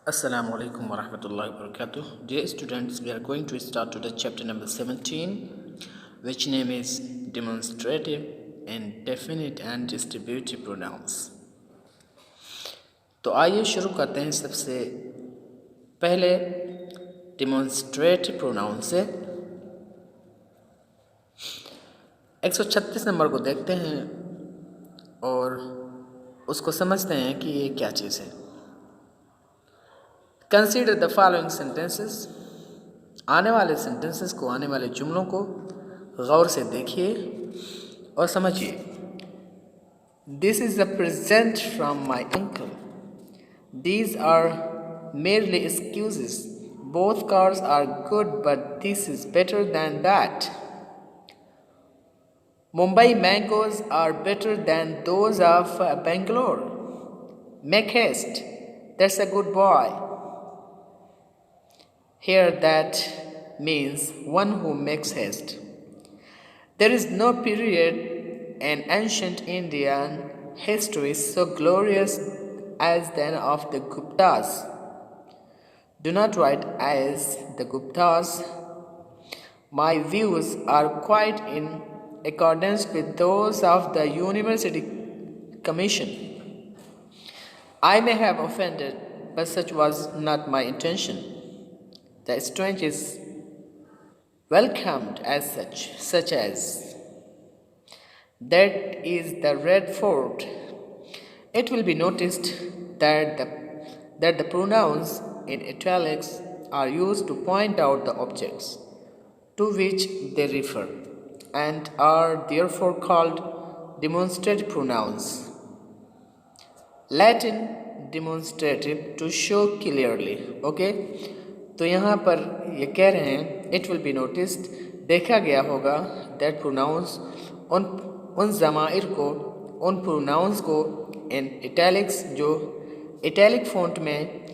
Assalamu alaikum wa rahmatullahi wa barakatuh. Dear students, we are going to start today chapter number 17, which name is demonstrative and definite and distributive pronouns. तो आइए शुरू करते हैं सबसे पहले demonstrative pronoun से 136 number को देखते हैं और उसको समझते हैं कि ये क्या चीज़ है। Consider the following sentences. आने वाले सेंटेंसेस को, आने वाले जुमलों को गौर से देखिए और समझिए। This is a present from my uncle. These are merely excuses. Both cars are good, but this is better than that. Mumbai mangoes are better than those of Bangalore. Make haste. That's a good boy. Here that means one who makes haste. There is no period in ancient Indian history so glorious as that of the Guptas. Do not write as the Guptas. My views are quite in accordance with those of the University Commission. I may have offended, but such was not my intention. The strange is welcomed as such as that is the Red Fort. It will be noticed that the pronouns in italics are used to point out the objects to which they refer and are therefore called demonstrative pronouns. Latin demonstrative to show clearly. Okay? तो यहाँ पर ये कह रहे हैं it will be noticed, देखा गया होगा, दैट प्रोनाउंस उन ज़माइर को, उन प्रोनाउंस को इन इटैलिक्स, जो इटैलिक फ़ॉन्ट में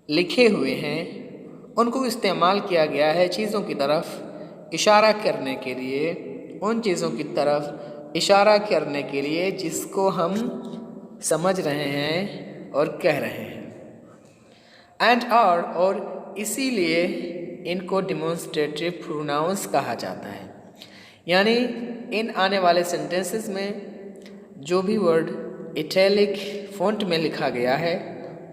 लिखे हुए हैं, उनको इस्तेमाल किया गया है चीज़ों की तरफ इशारा करने के लिए, उन चीज़ों की तरफ इशारा करने के लिए जिसको हम समझ रहे हैं और कह रहे हैं। एंड और इसीलिए इनको डिमॉन्स्ट्रेटिव प्रोनाउंस कहा जाता है। यानी इन आने वाले सेंटेंसेस में जो भी वर्ड इटैलिक फ़ॉन्ट में लिखा गया है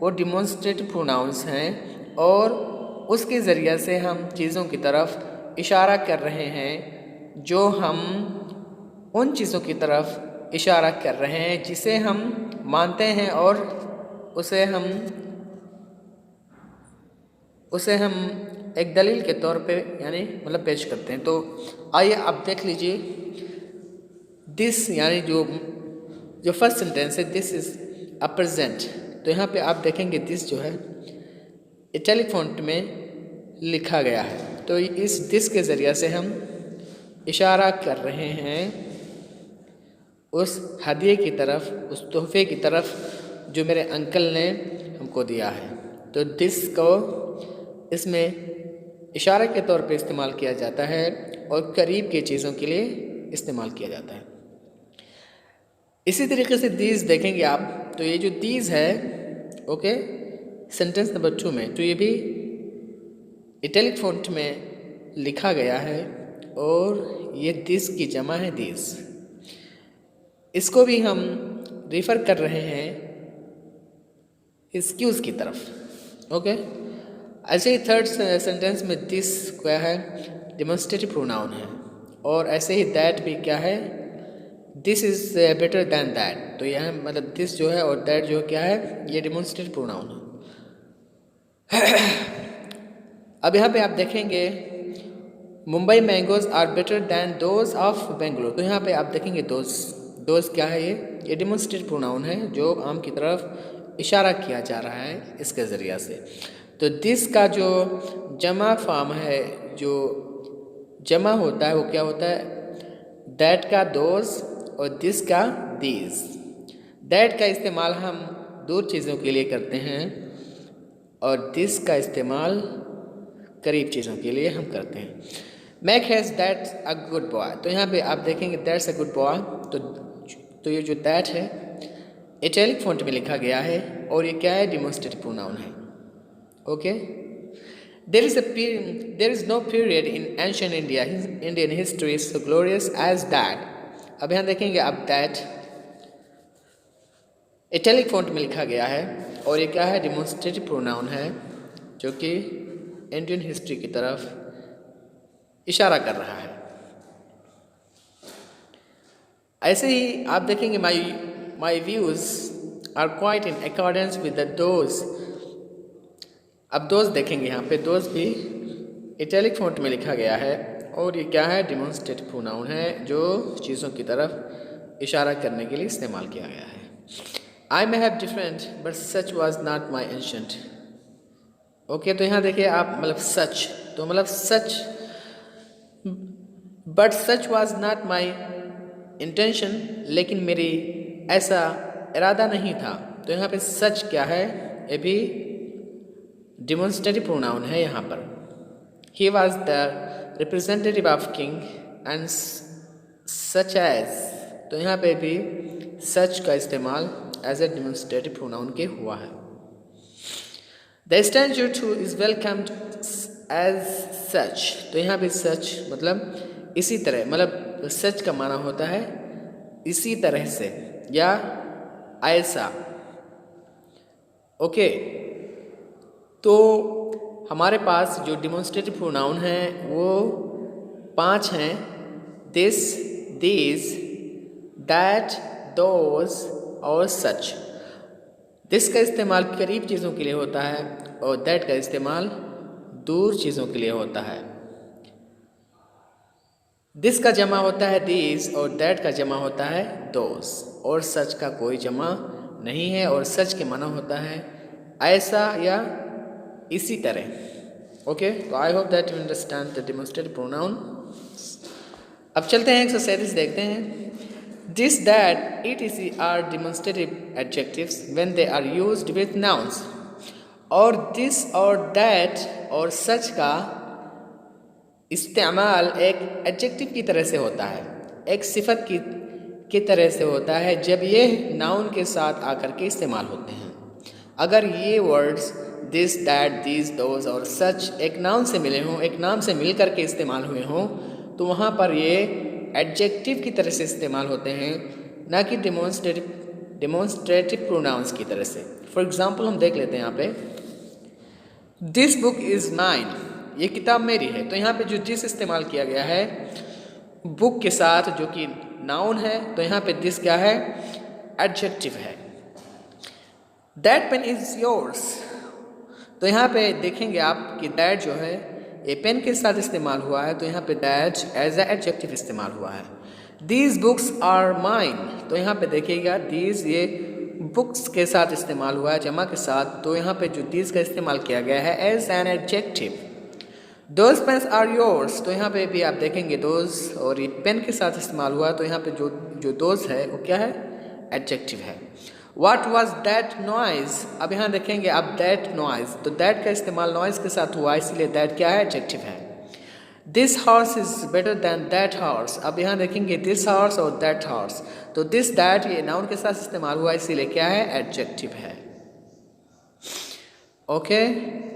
वो डिमॉन्स्ट्रेटिव प्रोनाउंस हैं और उसके ज़रिए से हम चीज़ों की तरफ इशारा कर रहे हैं, जो हम उन चीज़ों की तरफ इशारा कर रहे हैं जिसे हम मानते हैं और उसे हम एक दलील के तौर पे यानी मतलब पेश करते हैं। तो आइए आप देख लीजिए, दिस यानी जो फर्स्ट सेंटेंस है, दिस इज़ अ प्रेजेंट। तो यहाँ पे आप देखेंगे दिस जो है इटैलिक फ़ॉन्ट में लिखा गया है। तो इस दिस के ज़रिए से हम इशारा कर रहे हैं उस हदिये की तरफ, उस तोहफे की तरफ जो मेरे अंकल ने हमको दिया है। तो दिस को इसमें इशारे के तौर पे इस्तेमाल किया जाता है और करीब की चीज़ों के लिए इस्तेमाल किया जाता है। इसी तरीके से दीज देखेंगे आप, तो ये जो दीज है, ओके, सेंटेंस नंबर 2 में, तो ये भी इटैलिक फ़ॉन्ट में लिखा गया है और ये दिस की जमा है दीज। इसको भी हम रिफ़र कर रहे हैं एक्सक्यूज़ की तरफ। ओके, ऐसे ही थर्ड सेंटेंस में दिस क्या है, डिमॉन्स्ट्रेटिव प्रोनाउन है, और ऐसे ही दैट भी क्या है, this is better than that. तो यह मतलब दिस जो है और दैट जो क्या है, ये डिमॉन्स्ट्रेटिव प्रोनाउन है। अब यहाँ पे आप देखेंगे Mumbai mangoes are better than those of Bangalore. तो यहाँ पे आप देखेंगे दोज क्या है, ये डिमॉन्स्ट्रेटिव प्रोनाउन है जो आम की तरफ इशारा किया जा रहा है इसके ज़रिए से। तो दिस का जो जमा फॉर्म है, जो जमा होता है वो क्या होता है, दैट का दोज और दिस का दीज। दैट का इस्तेमाल हम दूर चीज़ों के लिए करते हैं और दिस का इस्तेमाल करीब चीज़ों के लिए हम करते हैं। Mac has that's a good boy. तो यहाँ पे आप देखेंगे दैट्स अ गुड बॉय। तो ये जो दैट है इटैलिक फ़ॉन्ट में लिखा गया है और ये क्या है, डिमॉन्स्ट्रेटिव प्रोनाउन है। Okay, there is no period in ancient Indian history so glorious as that. अब यहाँ देखेंगे अब that इटैलिक फॉन्ट में लिखा गया है और ये क्या है, डिमॉन्स्ट्रेटिव प्रोनाउन है जो कि इंडियन हिस्ट्री की तरफ इशारा कर रहा है। ऐसे ही आप देखेंगे my views are quite in accordance with the those. अब दोज देखेंगे, यहाँ पे दोज भी इटैलिक फॉन्ट में लिखा गया है और ये क्या है, डिमॉन्स्ट्रेटिव प्रोनाउन है जो चीज़ों की तरफ इशारा करने के लिए इस्तेमाल किया गया है। I may have different but such was not my ancient. Okay, तो यहाँ देखिए आप, मतलब सच, तो मतलब such, but such was not my intention, लेकिन मेरी ऐसा इरादा नहीं था। तो यहाँ पे सच क्या है, ये भी डिमॉन्स्ट्रेटिव प्रोनाउन है यहाँ पर। He was the representative of king and such as, तो यहाँ पे भी सच का इस्तेमाल एज ए डिमॉन्स्ट्रेटिव प्रोनाउन के हुआ है। The standard two is welcomed as such, तो यहाँ पे सच मतलब इसी तरह, मतलब सच का माना होता है इसी तरह से या ऐसा। ओके, तो हमारे पास जो डिमॉन्स्ट्रेटिव प्रोनाउन है वो 5 हैं, दिस, दीज, दैट, दोज और सच। दिस का इस्तेमाल करीब चीज़ों के लिए होता है और दैट का इस्तेमाल दूर चीज़ों के लिए होता है। दिस का जमा होता है दीज और दैट का जमा होता है दोस, और सच का कोई जमा नहीं है और सच के माना होता है ऐसा या इसी तरह। ओके, तो I hope that you understand the demonstrative pronoun. अब चलते हैं 137 देखते हैं। This, that, etc. are demonstrative adjectives when they are used with nouns. और this और that और such का इस्तेमाल एक एडजेक्टिव की तरह से होता है, एक सिफत की तरह से होता है जब ये नाउन के साथ आकर के इस्तेमाल होते हैं। अगर ये words this, that, these, those और सच एक नाउन से मिले हों, एक नाम से मिल कर के इस्तेमाल हुए हों, तो वहाँ पर ये एडजेक्टिव की तरह से इस्तेमाल होते हैं, ना कि डिमॉन्स्ट्रेटिव प्रोनाउंस की तरह से। फॉर एग्जाम्पल हम देख लेते हैं यहाँ पे, दिस बुक इज़ माइन, ये किताब मेरी है। तो यहाँ पे जो दिस इस्तेमाल किया गया है बुक के साथ जो कि नाउन है, तो यहाँ पे दिस क्या है, एडजेक्टिव है। दैट पेन इज़ योर्स, तो यहाँ पे देखेंगे आप कि दैट जो है ये पेन के साथ इस्तेमाल हुआ है, तो यहाँ पे दैट एज ए एडजेक्टिव इस्तेमाल हुआ है। दीज बुक्स आर माइन, तो यहाँ पे देखिएगा दीज ये बुक्स के साथ इस्तेमाल हुआ है जमा के साथ, तो यहाँ पे जो दीज का इस्तेमाल किया गया है as an adjective. Those pens are yours, तो यहाँ पे भी आप देखेंगे दोज और ये पेन के साथ इस्तेमाल हुआ, तो यहाँ पे जो दोज है वो क्या है, एडजेक्टिव है। What was that noise? अब यहाँ देखेंगे अब that noise, तो that का इस्तेमाल noise के साथ हुआ, इसलिए that क्या है, एडजेक्टिव है। This horse is better than that horse, अब यहाँ देखेंगे this horse और that horse, तो this that ये नाउन के साथ इस्तेमाल हुआ, इसीलिए क्या है, एडजेक्टिव है। ओके,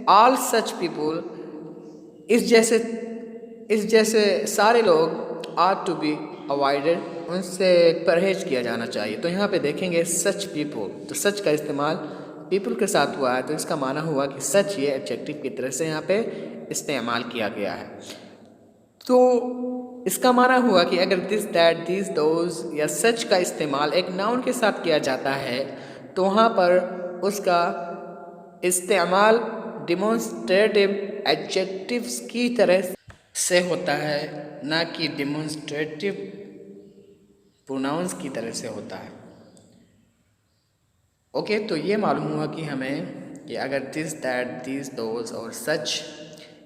all such people, इस जैसे सारे लोग ought to be avoided, उनसे परहेज किया जाना चाहिए। तो यहाँ पे देखेंगे सच पीपल, तो सच का इस्तेमाल पीपल के साथ हुआ है, तो इसका माना हुआ कि सच ये एडजेक्टिव की तरह से यहाँ पे इस्तेमाल किया गया है। तो इसका माना हुआ कि अगर दिस, दैट, दीज, दोज या सच का इस्तेमाल एक नाउन के साथ किया जाता है, तो वहाँ पर उसका इस्तेमाल डिमॉन्स्ट्रेटिव एडजेक्टिव्स की तरह से होता है, ना कि डिमॉन्स्ट्रेटिव प्रोनाउंस की तरह से होता है। ओके, तो ये मालूम हुआ कि हमें कि अगर दिस, दैट, दीज, दोज और सच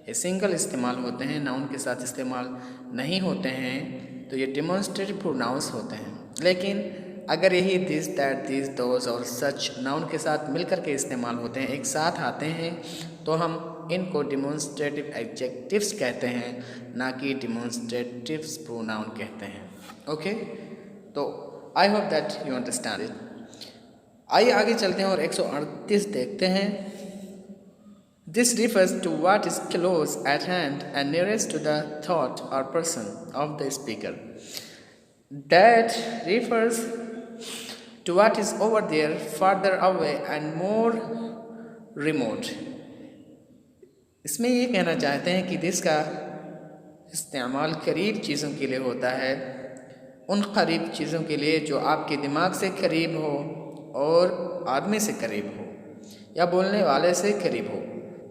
ये सिंगल इस्तेमाल होते हैं, नाउन के साथ इस्तेमाल नहीं होते हैं, तो ये डिमॉन्स्ट्रेटिव प्रोनाउंस होते हैं। लेकिन अगर यही दिस, दैट, दीज, दोज और सच नाउन के साथ मिलकर के इस्तेमाल होते हैं, एक साथ आते हैं, तो हम इनको डिमॉन्स्ट्रेटिव एडजेक्टिव्स कहते हैं, ना कि डिमॉन्स्ट्रेटिव प्रोनाउन कहते हैं। ओके, तो I hope that you understand it. आइए आगे चलते हैं और 138 देखते हैं। This refers to what is close at hand and nearest to the thought or person of the speaker. That refers to what is over there, farther away and more remote. इसमें ये कहना चाहते हैं कि दिस का इस्तेमाल करीब चीज़ों के लिए होता है, उन करीब चीज़ों के लिए जो आपके दिमाग से करीब हो और आदमी से करीब हो या बोलने वाले से करीब हो।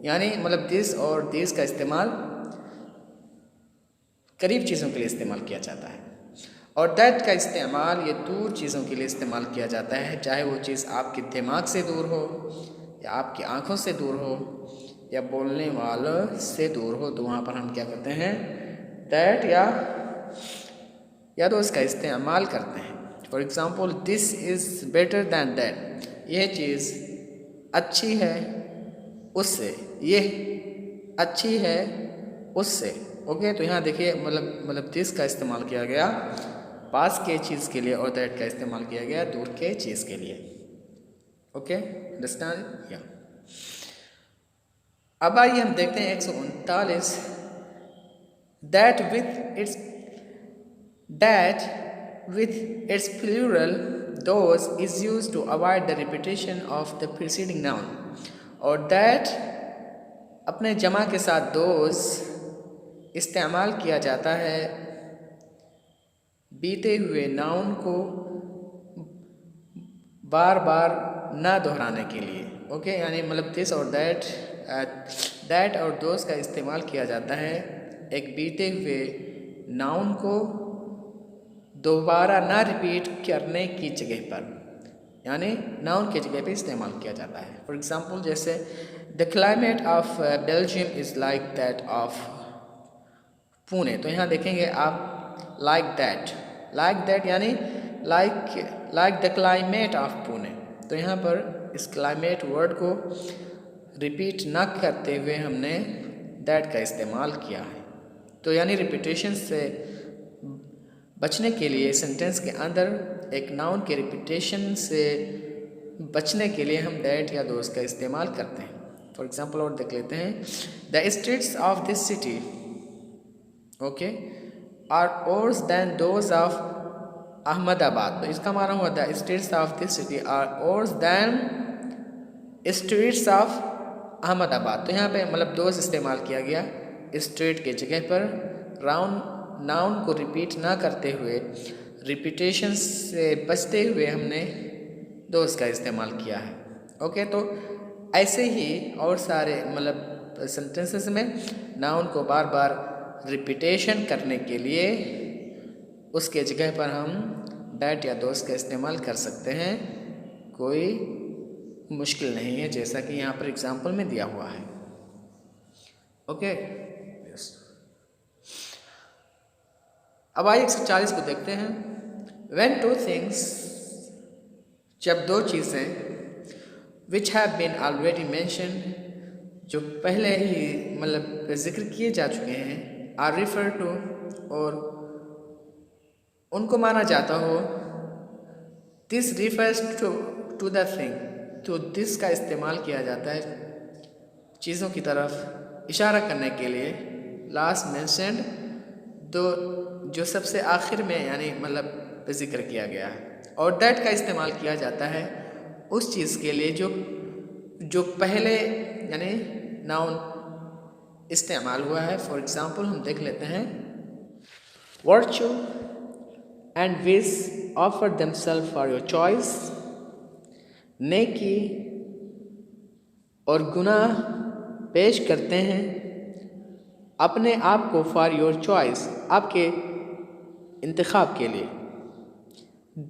यानी मतलब दिस और दिस का इस्तेमाल करीब चीज़ों के लिए इस्तेमाल किया जाता है, और दैट का इस्तेमाल ये दूर चीज़ों के लिए इस्तेमाल किया जाता है, चाहे वो चीज़ आपके दिमाग से दूर हो या आपकी आँखों से दूर हो या बोलने वालों से दूर हो, तो वहाँ पर हम क्या करते हैं, दैट या तो इसका इस्तेमाल करते हैं। For example, this is better than that, यह चीज़ अच्छी है उससे, यह अच्छी है उससे। ओके, तो यहाँ देखिए मतलब दिस का इस्तेमाल किया गया पास के चीज़ के लिए और दैट का इस्तेमाल किया गया दूर के चीज़ के लिए। ओके, अंडरस्टैंड या। अब आइए हम देखते हैं 139, that with its plural those is used to avoid the repetition of the preceding noun. और दैट अपने जमा के साथ दोज इस्तेमाल किया जाता है बीते हुए नाउन को बार बार ना दोहराने के लिए। ओके, यानी मतलब दिस और दैट और दोस का इस्तेमाल किया जाता है एक बीते हुए नाउन को दोबारा ना रिपीट करने की जगह पर, यानी नाउन की जगह पे इस्तेमाल किया जाता है। फॉर एग्ज़ाम्पल, जैसे the climate of Belgium is like that of Pune, तो यहाँ देखेंगे आप लाइक दैट यानी like the climate of Pune. तो यहाँ पर इस क्लाइमेट वर्ड को रिपीट ना करते हुए हमने दैट का इस्तेमाल किया है। तो यानी रिपीटेशन से बचने के लिए सेंटेंस के अंदर एक नाउन के रिपीटेशन से बचने के लिए हम दैट या दोस का इस्तेमाल करते हैं। फॉर एग्ज़ाम्पल और देख लेते हैं, the streets of this city okay are worse than those of Ahmedabad. तो इसका माना हुआ the streets of this city are worse than streets of Ahmedabad. तो यहाँ पे मतलब दोज इस्तेमाल किया गया स्ट्रीट के जगह पर, नाउन को रिपीट ना करते हुए, रिपीटेशन से बचते हुए हमने दोज का इस्तेमाल किया है। ओके, तो ऐसे ही और सारे मतलब सेंटेंसेस में नाउन को बार बार रिपीटेशन करने के लिए उसके जगह पर हम दैट या दोस का इस्तेमाल कर सकते हैं, कोई मुश्किल नहीं है, जैसा कि यहाँ पर एग्जाम्पल में दिया हुआ है। Okay, yes. अब आइए 140 को देखते हैं। व्हेन टू थिंग्स, जब दो चीज़ें which have been already mention, जो पहले ही मतलब जिक्र किए जा चुके हैं, आर रिफर टू, और उनको माना जाता हो, this refers to the thing, तो दिस का इस्तेमाल किया जाता है चीज़ों की तरफ इशारा करने के लिए। लास्ट मेंशन्ड, दो जो सबसे आखिर में यानी मतलब जिक्र किया गया है। और दैट का इस्तेमाल किया जाता है उस चीज़ के लिए जो पहले यानी नाउन इस्तेमाल हुआ है। फॉर एग्ज़ाम्पल हम देख लेते हैं, virtue and vice offer themself for your choice, नेकी और गुनाह पेश करते हैं अपने आप को फॉर योर चॉइस, आपके इंतखाब के लिए।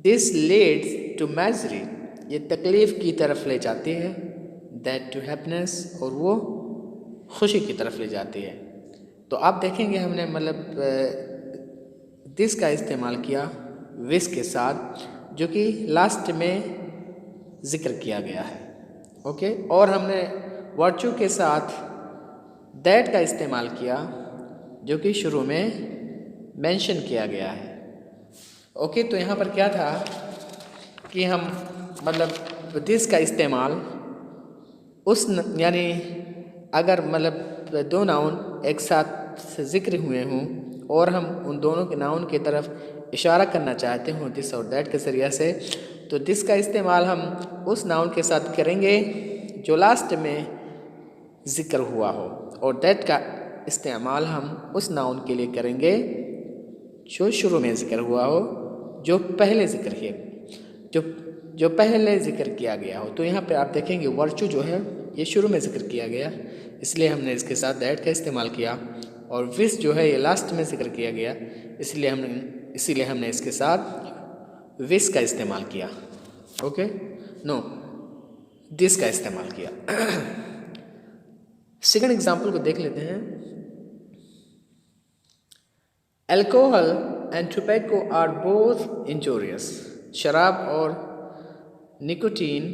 दिस लीड्स टू मैजरी, ये तकलीफ़ की तरफ ले जाती है, दैट टू हैप्पीनेस, और वो खुशी की तरफ ले जाती है। तो आप देखेंगे हमने मतलब दिस का इस्तेमाल किया विस के साथ, जो कि लास्ट में ज़िक्र किया गया है। ओके, और हमने वर्चू के साथ दैट का इस्तेमाल किया, जो कि शुरू में मेंशन किया गया है। ओके, तो यहाँ पर क्या था कि हम मतलब दिस का इस्तेमाल उस यानी अगर मतलब दो नाउन एक साथ ज़िक्र हुए हों और हम उन दोनों के नाउन की तरफ इशारा करना चाहते हों दिस और दैट के ज़रिए से, तो दिस का इस्तेमाल हम उस नाउन के साथ करेंगे जो लास्ट में ज़िक्र हुआ हो, और दैट का इस्तेमाल हम उस नाउन के लिए करेंगे जो शुरू में ज़िक्र हुआ हो, जो पहले ज़िक्र किया जो पहले ज़िक्र किया गया हो। तो यहाँ पे आप देखेंगे वर्चू जो है ये शुरू में ज़िक्र किया गया, इसलिए हमने इसके साथ दैट का इस्तेमाल किया, और विस जो है ये लास्ट में ज़िक्र किया गया, इसीलिए हमने इसके साथ विस का इस्तेमाल किया। ओके, नो दिस का इस्तेमाल किया। सेकंड एग्जाम्पल को देख लेते हैं। Alcohol and tobacco are both injurious. शराब और निकोटीन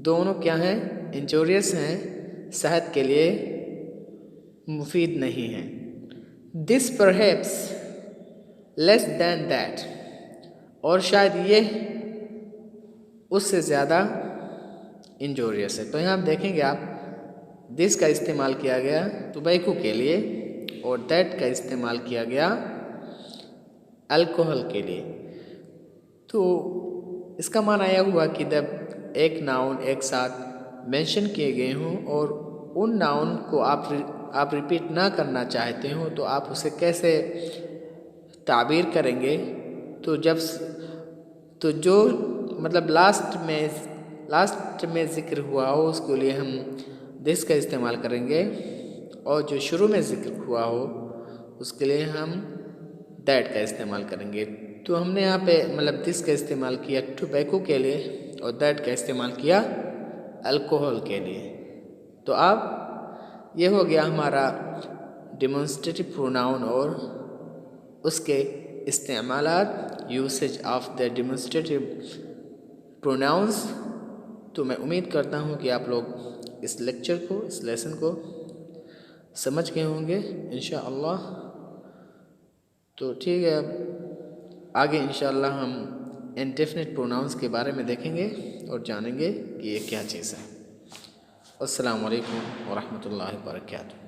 दोनों क्या हैं? इंजूरियस हैं, सेहत के लिए मुफीद नहीं हैं। This perhaps less than that, और शायद ये उससे ज़्यादा इंजूरियस है। तो यहाँ आप देखेंगे आप दिस का इस्तेमाल किया गया टोबैको के लिए और दैट का इस्तेमाल किया गया अल्कोहल के लिए। तो इसका माना यह हुआ कि जब एक नाउन एक साथ मेंशन किए गए हों और उन नाउन को आप रिपीट ना करना चाहते हो तो आप उसे कैसे ताबीर करेंगे? तो जो मतलब लास्ट में ज़िक्र हुआ हो उसके लिए हम दिस का इस्तेमाल करेंगे, और जो शुरू में ज़िक्र हुआ हो उसके लिए हम दैट का इस्तेमाल करेंगे। तो हमने यहाँ पे मतलब दिस का इस्तेमाल किया टोबैको के लिए और दैट का इस्तेमाल किया अल्कोहल के लिए। तो अब ये हो गया हमारा डेमोन्स्ट्रेटिव प्रोनाउन और उसके इस्तेमालात, usage of the demonstrative pronouns. तो मैं उम्मीद करता हूँ कि आप लोग इस लेसन को समझ गए होंगे इंशाअल्लाह। तो ठीक है, आगे इंशाअल्लाह हम इंडेफिनिट प्रोनाउंस के बारे में देखेंगे और जानेंगे कि ये क्या चीज़ है। अस्सलामु अलैकुम व रहमतुल्लाहि व बरकातुहू।